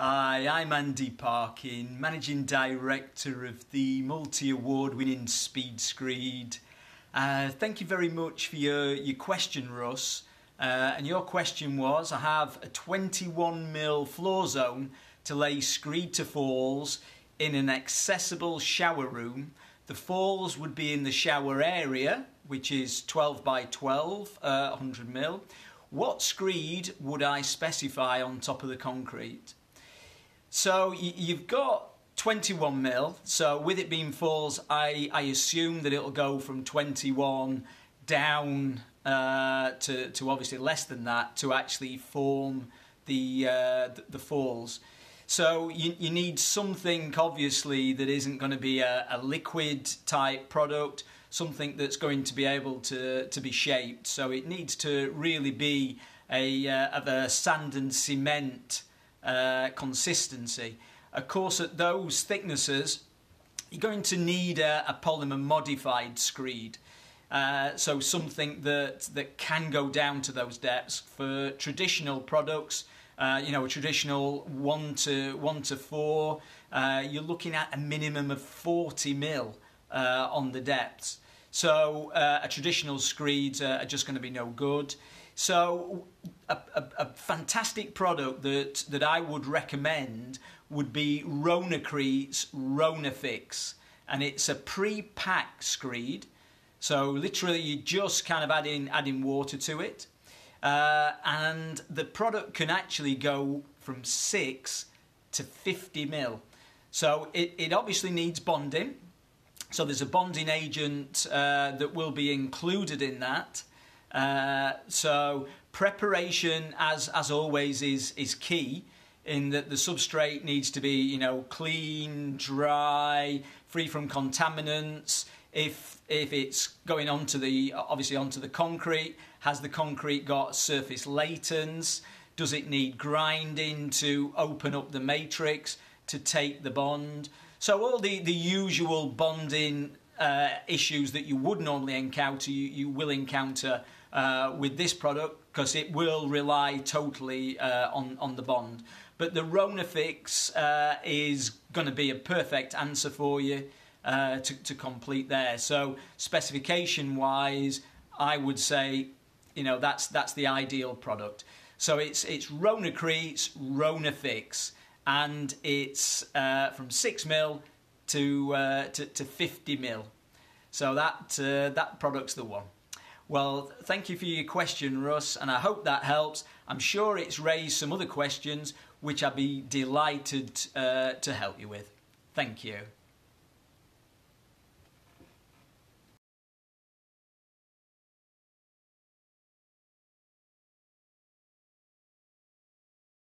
Hi, I'm Andy Parkin, Managing Director of the multi-award winning Speed Screed. Thank you very much for your question, Russ. And your question was, I have a 21mm floor zone to lay screed to falls in an accessible shower room. The falls would be in the shower area, which is 12 by 12, 100mm. What screed would I specify on top of the concrete? So you've got 21mm, so with it being falls, I assume that it'll go from 21 down to obviously less than that to actually form the falls. So you need something obviously that isn't going to be a liquid type product, something that's going to be able to be shaped. So it needs to really be of a sand and cement consistency. Of course, at those thicknesses, you're going to need a polymer modified screed. So something that can go down to those depths. For traditional products, a traditional 1 to 4, you're looking at a minimum of 40mm on the depths. So a traditional screeds are just going to be no good. So a fantastic product that I would recommend would be Ronacrete's Ronafix, and it's a pre-packed screed. So literally you're just kind of adding water to it, and the product can actually go from 6 to 50mm. So it obviously needs bonding. So there's a bonding agent that will be included in that. So preparation, as always, is key, in that the substrate needs to be clean, dry, free from contaminants. If it's going onto the concrete, has the concrete got surface latents? Does it need grinding to open up the matrix to take the bond? So all the usual bonding issues that you would normally encounter, you will encounter with this product, because it will rely totally on the bond. But the Ronafix is going to be a perfect answer for you to complete there. So specification wise, I would say that's the ideal product. So it's Ronacrete's Ronafix, and it's from 6mm to 50mm. So that product's the one. Well, thank you for your question, Russ, and I hope that helps. I'm sure it's raised some other questions which I'd be delighted to help you with. Thank you.